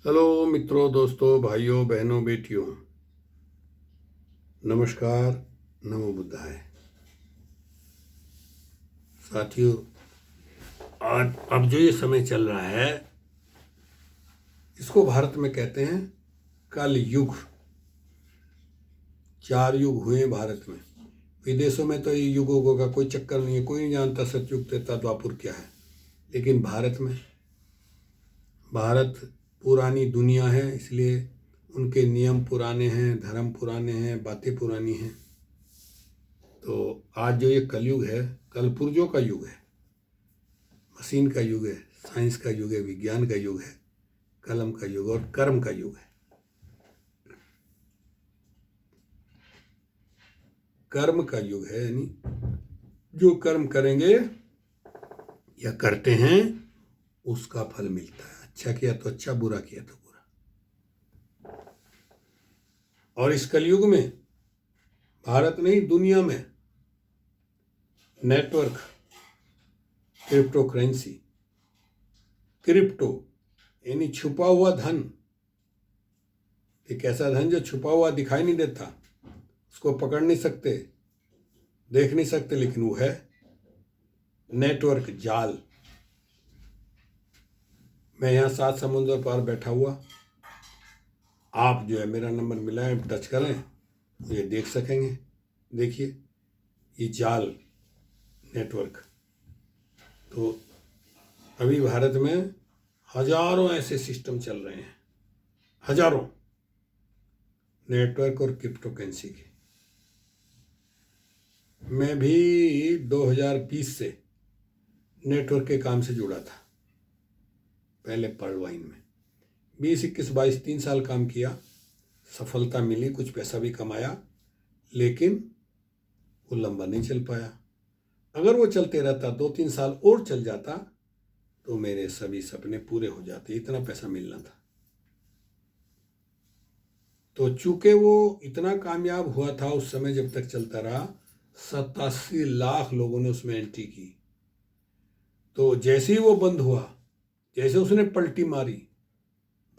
Hello मित्रों, दोस्तों, भाइयों, बहनों, बेटियों, नमस्कार। नमो बुद्धाय। साथियों, आज अब जो ये समय चल रहा है इसको भारत में कहते हैं कल युग। 4 युग हुए भारत में। विदेशों में तो ये युगों का कोई चक्कर नहीं है, कोई नहीं जानता सतयुग त्रेता द्वापर क्या है। लेकिन भारत पुरानी दुनिया है, इसलिए उनके नियम पुराने हैं, धर्म पुराने हैं, बातें पुरानी हैं। तो आज जो ये कलयुग है, कलपुर्जों का युग है, मशीन का युग है, साइंस का युग है, विज्ञान का युग है, कलम का युग और कर्म का युग है। कर्म का युग है, यानी जो कर्म करेंगे या करते हैं उसका फल मिलता है। अच्छा किया तो अच्छा, बुरा किया तो बुरा। और इस कलयुग में भारत नहीं, दुनिया में नेटवर्क, क्रिप्टो करेंसी, क्रिप्टो यानी छुपा हुआ धन, एक ऐसा धन जो छुपा हुआ दिखाई नहीं देता, उसको पकड़ नहीं सकते, देख नहीं सकते, लेकिन वो है नेटवर्क जाल। मैं यहाँ 7 समुद्र पार बैठा हुआ, आप जो है मेरा नंबर मिला है, टच करें तो ये देख सकेंगे। देखिए ये जाल, नेटवर्क। तो अभी भारत में हजारों ऐसे सिस्टम चल रहे हैं, हजारों, नेटवर्क और क्रिप्टो करेंसी के। मैं भी 2020 से नेटवर्क के काम से जुड़ा था, पहले पर्लवाइन में 20, 21, 22, 3 साल काम किया, सफलता मिली, कुछ पैसा भी कमाया, लेकिन वो लंबा नहीं चल पाया। अगर वो चलते रहता, 2-3 साल और चल जाता, तो मेरे सभी सपने पूरे हो जाते, इतना पैसा मिलना था। तो चूंकि वो इतना कामयाब हुआ था उस समय, जब तक चलता रहा, 87 लाख लोगों ने उसमें एंट्री की। तो जैसे ही वो बंद हुआ, जैसे उसने पलटी मारी,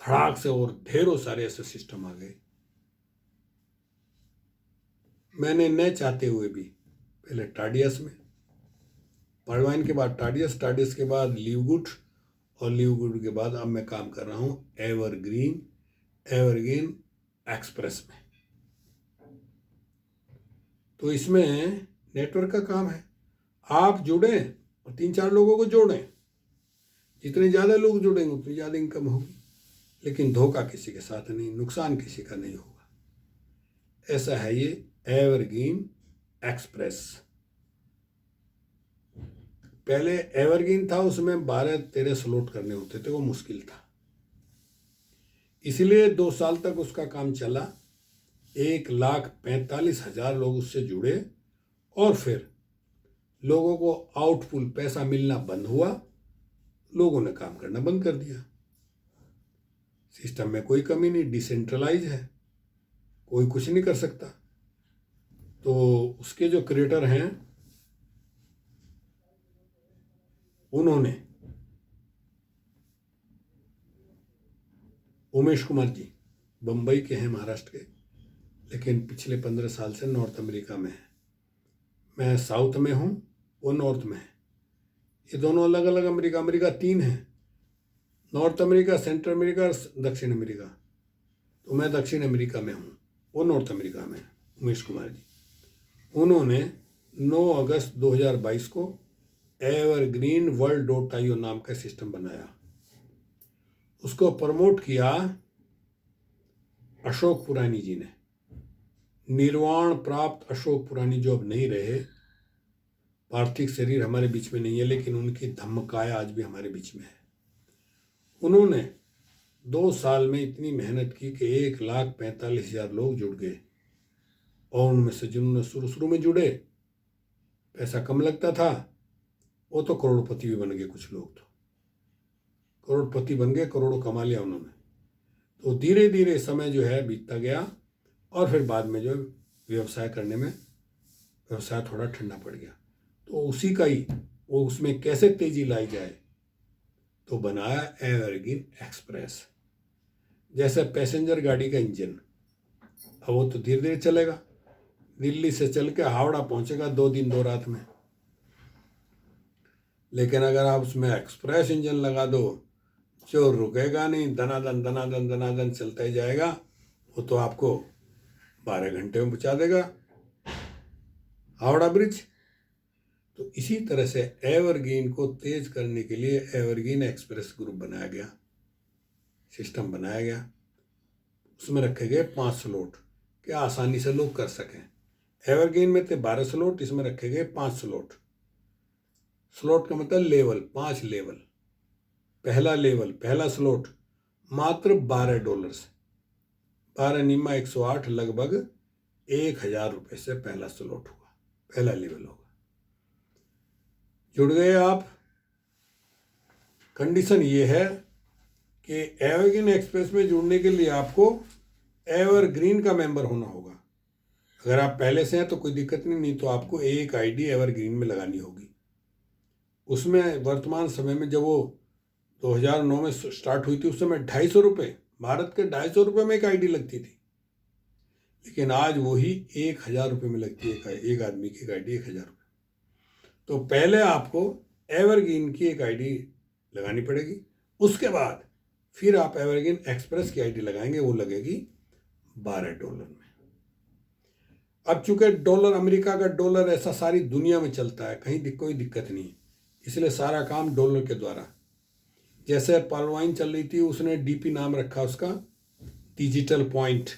धड़ाक से और ढेरों सारे ऐसे सिस्टम आ गए। मैंने न चाहते हुए भी पहले टाडियस में, पर्लवाइन के बाद टाडियस, टाडियस के बाद लिवगुड, और लिवगुड के बाद अब मैं काम कर रहा हूँ एवरग्रीन एक्सप्रेस में। तो इसमें नेटवर्क का काम है। आप जुड़ें और 3-4 लोगों को जोड़ें। जितने ज़्यादा लोग जुड़ेंगे उतनी ज़्यादा इनकम होगी, लेकिन धोखा किसी के साथ नहीं, नुकसान किसी का नहीं होगा। ऐसा है ये एवरग्रीन एक्सप्रेस। पहले एवरग्रीन था, उसमें 12-13 स्लॉट करने होते थे, वो मुश्किल था, इसलिए 2 साल तक उसका काम चला। 1,45,000 लोग उससे जुड़े, और फिर लोगों को आउटपुल पैसा मिलना बंद हुआ, लोगों ने काम करना बंद कर दिया। सिस्टम में कोई कमी नहीं, डिसेंट्रलाइज है, कोई कुछ नहीं कर सकता। तो उसके जो क्रिएटर हैं, उन्होंने, उमेश कुमार जी, बम्बई के हैं, महाराष्ट्र के, लेकिन पिछले 15 साल से नॉर्थ अमेरिका में है। मैं साउथ में हूँ, वो नॉर्थ में है। ये दोनों अलग अलग अमेरिका 3 है, नॉर्थ अमेरिका, सेंट्रल अमेरिका और दक्षिण अमेरिका। तो मैं दक्षिण अमेरिका में हूँ, वो नॉर्थ अमेरिका में है, उमेश कुमार जी। उन्होंने 9 अगस्त 2022 को एवरग्रीन world.io नाम का सिस्टम बनाया। उसको प्रमोट किया अशोक पुरानी जी ने। निर्वाण प्राप्त अशोक पुरानी, जो अब नहीं रहे, पार्थिव शरीर हमारे बीच में नहीं है, लेकिन उनकी धम्मकाया आज भी हमारे बीच में है। उन्होंने 2 साल में इतनी मेहनत की कि 1,45,000 लोग जुड़ गए, और उनमें से जिन्होंने शुरू में जुड़े, पैसा कम लगता था, वो तो करोड़पति भी बन गए। कुछ लोग तो करोड़पति बन गए, करोड़ों कमा लिया उन्होंने। तो धीरे धीरे समय जो है बीतता गया, और फिर बाद में जो व्यवसाय करने में व्यवसाय थोड़ा ठंडा पड़ गया। तो उसी का ही, वो उसमें कैसे तेजी लाई जाए, तो बनाया एवरग्रीन एक्सप्रेस। जैसे पैसेंजर गाड़ी का इंजन, अब वो तो धीरे धीरे चलेगा, दिल्ली से चल के हावड़ा पहुंचेगा 2 दिन 2 रात में। लेकिन अगर आप उसमें एक्सप्रेस इंजन लगा दो, जो रुकेगा नहीं, दनादन दनादन दनादन चलता ही जाएगा, वो तो आपको 12 घंटे में पहुंचा देगा हावड़ा ब्रिज। तो इसी तरह से एवरग्रीन को तेज करने के लिए एवरग्रीन एक्सप्रेस ग्रुप बनाया गया, सिस्टम बनाया गया। उसमें रखे गए 5 स्लॉट कि आसानी से लोग कर सकें। एवरग्रीन में थे 12 स्लॉट, इसमें रखे गए 5 स्लॉट। स्लॉट का मतलब लेवल, 5 लेवल। पहला लेवल, पहला स्लॉट मात्र $12 से, 12 निम्मा 108, लगभग 1000 रुपये से पहला स्लॉट होगा, पहला लेवल होगा। जुड़ गए आप। कंडीशन ये है कि एवरग्रीन एक्सप्रेस में जुड़ने के लिए आपको एवरग्रीन का मेंबर होना होगा। अगर आप पहले से हैं तो कोई दिक्कत नहीं तो आपको एक आईडी एवरग्रीन में लगानी होगी। उसमें वर्तमान समय में, जब वो 2009 में स्टार्ट हुई थी, उस समय 250 रुपये, भारत के 250 रुपये में एक आईडी लगती थी। लेकिन आज वही 1000 रुपये में लगती है एक आदमी की एक आईडी, 1000 रुपये। तो पहले आपको एवरग्रीन की एक आईडी लगानी पड़ेगी, उसके बाद फिर आप एवरग्रीन एक्सप्रेस की आईडी लगाएंगे, वो लगेगी $12 में। अब चूंकि डॉलर, अमेरिका का डॉलर ऐसा सारी दुनिया में चलता है, कहीं कोई दिक्कत नहीं, इसलिए सारा काम डॉलर के द्वारा। जैसे पालवाइन चल रही थी, उसने डीपी नाम रखा उसका, डिजिटल पॉइंट,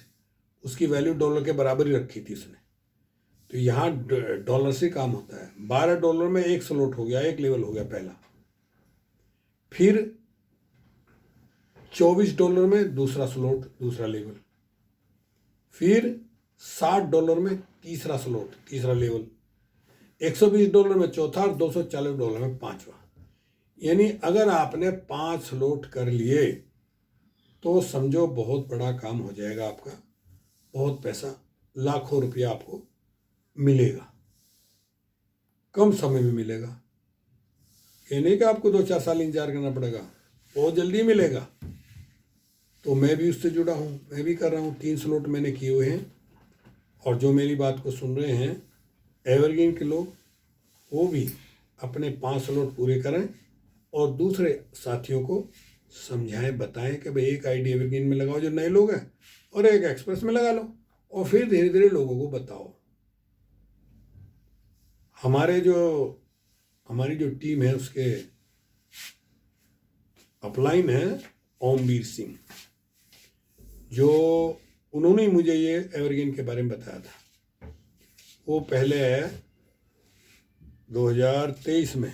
उसकी वैल्यू डॉलर के बराबर ही रखी थी उसने। तो यहाँ डॉलर से काम होता है। $12 में एक स्लॉट हो गया, एक लेवल हो गया पहला। फिर $24 में दूसरा स्लॉट, दूसरा लेवल। फिर $60 में तीसरा स्लॉट, तीसरा लेवल। $120 में चौथा और $240 में पांचवा। यानी अगर आपने 5 स्लॉट कर लिए तो समझो बहुत बड़ा काम हो जाएगा आपका, बहुत पैसा, लाखों रुपया आपको मिलेगा, कम समय में मिलेगा। ये नहीं कि आपको 2-4 साल इंतजार करना पड़ेगा, बहुत जल्दी मिलेगा। तो मैं भी उससे जुड़ा हूँ, मैं भी कर रहा हूँ, 3 स्लॉट मैंने किए हुए हैं। और जो मेरी बात को सुन रहे हैं एवरग्रीन के लोग, वो भी अपने 5 स्लॉट पूरे करें और दूसरे साथियों को समझाएं, बताएं कि भाई एक आईडी एवरग्रीन में लगाओ जो नए लोग हैं, और एक एक्सप्रेस में लगा लो, और फिर धीरे धीरे लोगों को बताओ। हमारी जो टीम है उसके अपलाइन है ओमवीर सिंह, जो उन्होंने मुझे ये एवरग्रीन के बारे में बताया था। वो पहले 2023 में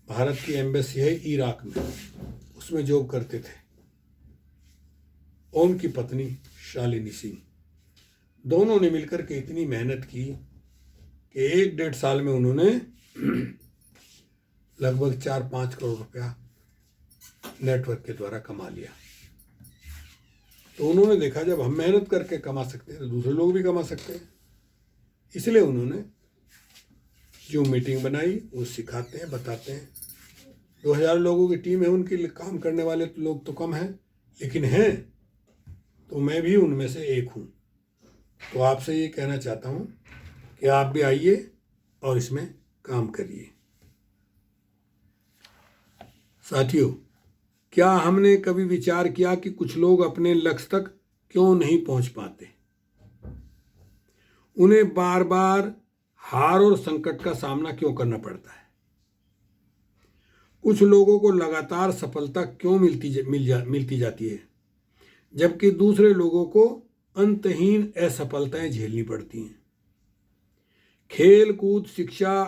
भारत की एम्बेसी है इराक में, उसमें जॉब करते थे। और उनकी पत्नी शालिनी सिंह, दोनों ने मिलकर के इतनी मेहनत की कि 1-1.5 साल में उन्होंने लगभग 4-5 करोड़ रुपया नेटवर्क के द्वारा कमा लिया। तो उन्होंने देखा जब हम मेहनत करके कमा सकते हैं तो दूसरे लोग भी कमा सकते हैं, इसलिए उन्होंने जो मीटिंग बनाई, वो सिखाते हैं, बताते हैं। 2000 लोगों की टीम है उनकी, काम करने वाले तो लोग तो कम हैं, लेकिन हैं, तो मैं भी उनमें से एक हूँ। तो आपसे ये कहना चाहता हूँ कि आप भी आइए और इसमें काम करिए। साथियों, क्या हमने कभी विचार किया कि कुछ लोग अपने लक्ष्य तक क्यों नहीं पहुंच पाते? उन्हें बार बार हार और संकट का सामना क्यों करना पड़ता है? कुछ लोगों को लगातार सफलता क्यों मिलती जाती है, जबकि दूसरे लोगों को अंतहीन असफलताएं झेलनी पड़ती हैं? खेल कूद, शिक्षा,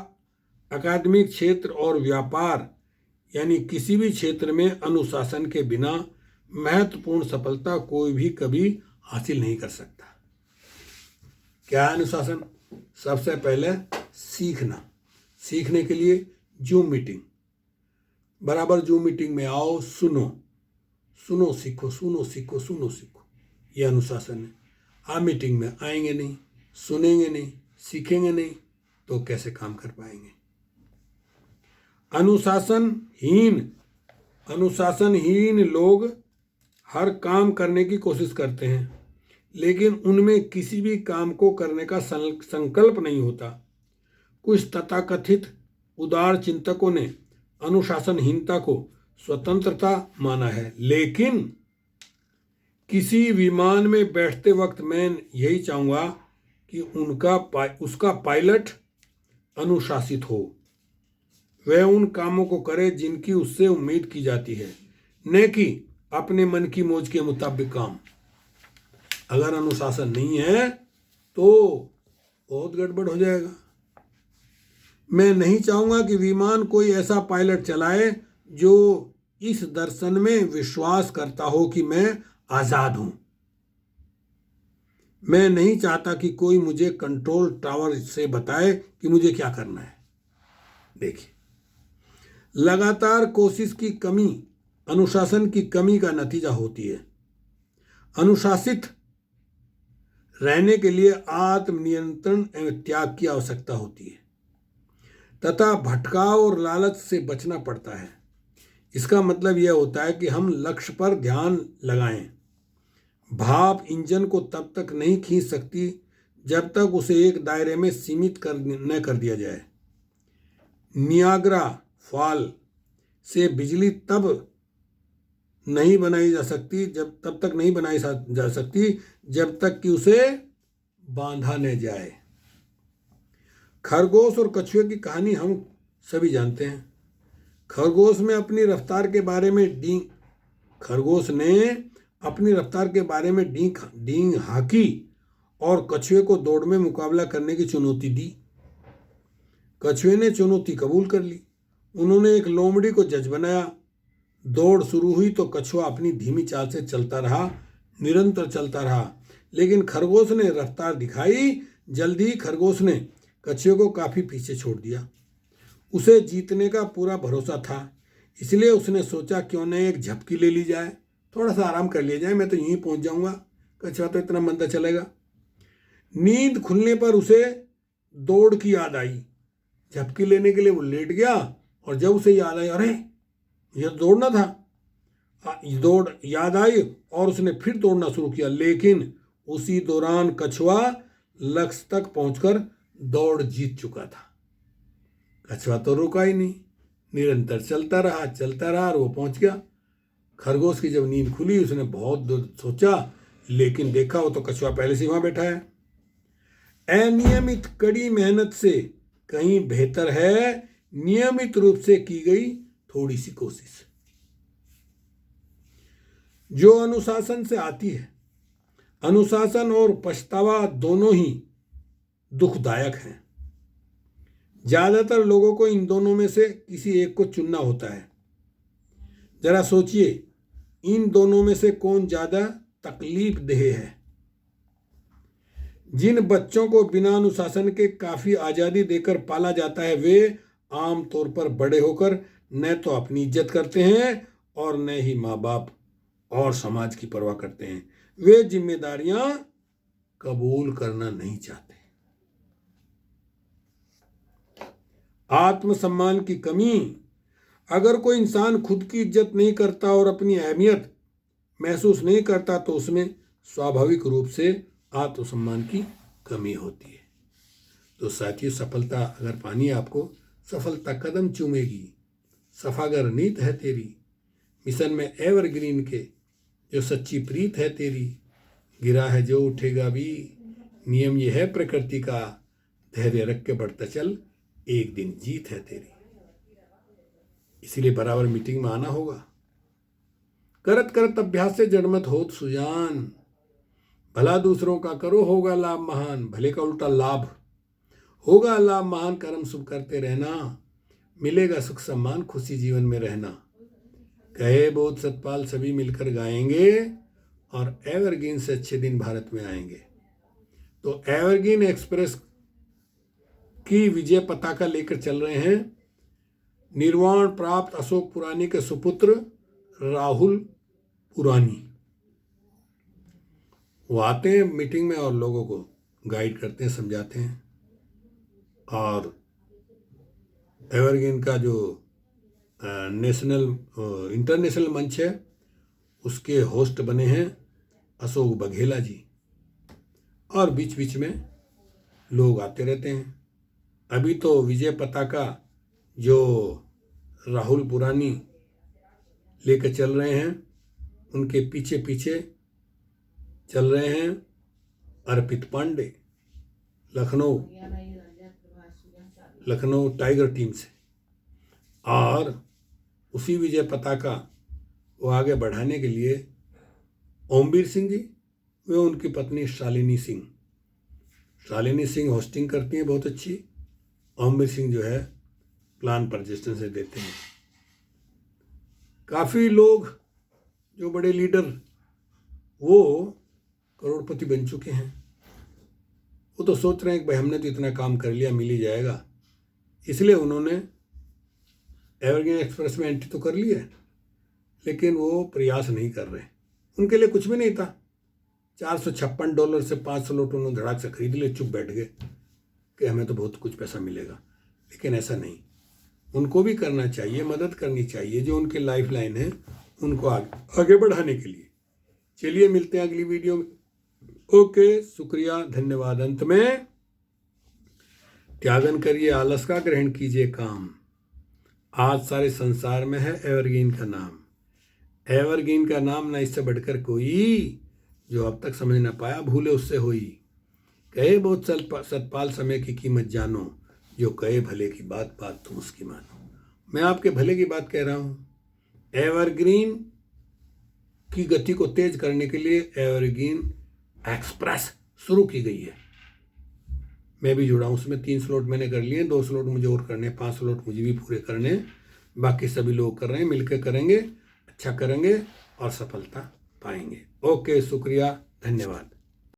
अकादमिक क्षेत्र और व्यापार, यानी किसी भी क्षेत्र में अनुशासन के बिना महत्वपूर्ण सफलता कोई भी कभी हासिल नहीं कर सकता। क्या है अनुशासन? सबसे पहले सीखना। सीखने के लिए जूम मीटिंग, बराबर जूम मीटिंग में आओ, सुनो सीखो, सुनो सीखो, सुनो सीखो, ये अनुशासन है। आप मीटिंग में आएंगे नहीं, सुनेंगे नहीं, सीखेंगे नहीं, तो कैसे काम कर पाएंगे? अनुशासनहीन लोग हर काम करने की कोशिश करते हैं, लेकिन उनमें किसी भी काम को करने का संकल्प नहीं होता। कुछ तथाकथित उदार चिंतकों ने अनुशासनहीनता को स्वतंत्रता माना है, लेकिन किसी विमान में बैठते वक्त मैं यही चाहूँगा कि उसका पायलट अनुशासित हो। वह उन कामों को करे जिनकी उससे उम्मीद की जाती है, न कि अपने मन की मौज के मुताबिक काम। अगर अनुशासन नहीं है तो बहुत गड़बड़ हो जाएगा। मैं नहीं चाहूँगा कि विमान कोई ऐसा पायलट चलाए जो इस दर्शन में विश्वास करता हो कि मैं आज़ाद हूँ। मैं नहीं चाहता कि कोई मुझे कंट्रोल टावर से बताए कि मुझे क्या करना है। देखिए, लगातार कोशिश की कमी अनुशासन की कमी का नतीजा होती है। अनुशासित रहने के लिए आत्मनियंत्रण एवं त्याग की आवश्यकता होती है तथा भटकाव और लालच से बचना पड़ता है। इसका मतलब यह होता है कि हम लक्ष्य पर ध्यान लगाएं। भाप इंजन को तब तक नहीं खींच सकती जब तक उसे एक दायरे में सीमित न कर दिया जाए। नियाग्रा फॉल से बिजली तब नहीं बनाई जा सकती तब तक नहीं बनाई जा सकती जब तक कि उसे बांधा न जाए। खरगोश और कछुए की कहानी हम सभी जानते हैं। खरगोश ने अपनी रफ्तार के बारे में डींग हाकी और कछुए को दौड़ में मुकाबला करने की चुनौती दी। कछुए ने चुनौती कबूल कर ली। उन्होंने एक लोमड़ी को जज बनाया। दौड़ शुरू हुई तो कछुआ अपनी धीमी चाल से चलता रहा, निरंतर चलता रहा, लेकिन खरगोश ने रफ्तार दिखाई। जल्दी ही खरगोश ने कछुए को काफ़ी पीछे छोड़ दिया। उसे जीतने का पूरा भरोसा था, इसलिए उसने सोचा क्यों न एक झपकी ले ली जाए, थोड़ा सा आराम कर लिया जाए, मैं तो यहीं पहुंच जाऊंगा, कछुआ तो इतना मंदा चलेगा। नींद खुलने पर उसे दौड़ की याद आई। झपकी लेने के लिए वो लेट गया और जब उसे याद आई, अरे यह दौड़ना था, दौड़ याद आई और उसने फिर दौड़ना शुरू किया, लेकिन उसी दौरान कछुआ लक्ष्य तक पहुंचकर दौड़ जीत चुका था। कछुआ तो रुका ही नहीं, निरंतर चलता रहा और वो पहुंच गया। खरगोश की जब नींद खुली उसने बहुत दूर सोचा, लेकिन देखा वो तो कछुआ पहले से वहां बैठा है। अनियमित कड़ी मेहनत से कहीं बेहतर है नियमित रूप से की गई थोड़ी सी कोशिश, जो अनुशासन से आती है। अनुशासन और पछतावा दोनों ही दुखदायक हैं। ज्यादातर लोगों को इन दोनों में से किसी एक को चुनना होता है। जरा सोचिए, इन दोनों में से कौन ज्यादा तकलीफ देह है? जिन बच्चों को बिना अनुशासन के काफी आजादी देकर पाला जाता है, वे आम तौर पर बड़े होकर न तो अपनी इज्जत करते हैं और न ही माँ बाप और समाज की परवाह करते हैं। वे जिम्मेदारियां कबूल करना नहीं चाहते। आत्मसम्मान की कमी। अगर कोई इंसान खुद की इज्जत नहीं करता और अपनी अहमियत महसूस नहीं करता तो उसमें स्वाभाविक रूप से आत्मसम्मान की कमी होती है। तो साथियों, सफलता अगर पानी है आपको, सफलता कदम चूमेगी। सफागर नीत है तेरी, मिशन में एवरग्रीन के जो सच्ची प्रीत है तेरी। गिरा है जो उठेगा भी, नियम ये है प्रकृति का, धैर्य रख के बढ़ता चल, एक दिन जीत है तेरी। इसीलिए बराबर मीटिंग में आना होगा। करत करत अभ्यास से जड़मत होत सुजान, भला दूसरों का करो होगा लाभ महान। भले का उल्टा लाभ होगा लाभ महान। कर्म शुभ करते रहना, मिलेगा सुख सम्मान, खुशी जीवन में रहना। कहे बोध सतपाल सभी मिलकर गाएंगे और एवरग्रीन से अच्छे दिन भारत में आएंगे। तो एवरग्रीन एक्सप्रेस की विजय पताका लेकर चल रहे हैं निर्वाण प्राप्त अशोक पुरानी के सुपुत्र राहुल पुरानी। वो आते हैं मीटिंग में और लोगों को गाइड करते हैं, समझाते हैं। और एवरग्रीन का जो इंटरनेशनल मंच है उसके होस्ट बने हैं अशोक बघेला जी, और बीच बीच में लोग आते रहते हैं। अभी तो विजय पताका जो राहुल पुरानी लेकर चल रहे हैं, उनके पीछे पीछे चल रहे हैं अर्पित पांडे, लखनऊ टाइगर टीम से। और उसी विजय पताका को आगे बढ़ाने के लिए ओमवीर सिंह जी वे उनकी पत्नी शालिनी सिंह होस्टिंग करती हैं बहुत अच्छी। ओमवीर सिंह जो है प्लान परजेस्टेंस से देते हैं। काफ़ी लोग जो बड़े लीडर वो करोड़पति बन चुके हैं। वो तो सोच रहे हैं कि भाई हमने तो इतना काम कर लिया, मिल ही जाएगा, इसलिए उन्होंने एवरग्रीन एक्सप्रेस में एंट्री तो कर ली है, लेकिन वो प्रयास नहीं कर रहे। उनके लिए कुछ भी नहीं था। $456 से 500 नोट उन्होंने धड़ाक से खरीद लिए, चुप बैठ गए कि हमें तो बहुत कुछ पैसा मिलेगा। लेकिन ऐसा नहीं, उनको भी करना चाहिए, मदद करनी चाहिए, जो उनके लाइफ लाइन है उनको आगे बढ़ाने के लिए। चलिए मिलते हैं अगली वीडियो में। ओके, शुक्रिया, धन्यवाद। अंत में त्यागन करिए आलस का, ग्रहण कीजिए काम। आज सारे संसार में है एवरग्रीन का नाम। एवरग्रीन का नाम ना इससे बढ़कर कोई, जो अब तक समझ ना पाया भूले उससे होई। कहे बहुत सतपाल समय की कीमत जानो, जो कहे भले की बात तुम उसकी मानो। मैं आपके भले की बात कह रहा हूँ। एवरग्रीन की गति को तेज करने के लिए एवरग्रीन एक्सप्रेस शुरू की गई है। मैं भी जुड़ा हूँ उसमें। 3 स्लॉट मैंने कर लिए, 2 स्लॉट मुझे और करने, 5 स्लॉट मुझे भी पूरे करने, बाकी सभी लोग कर रहे हैं। मिलकर करेंगे, अच्छा करेंगे और सफलता पाएंगे। ओके, शुक्रिया, धन्यवाद।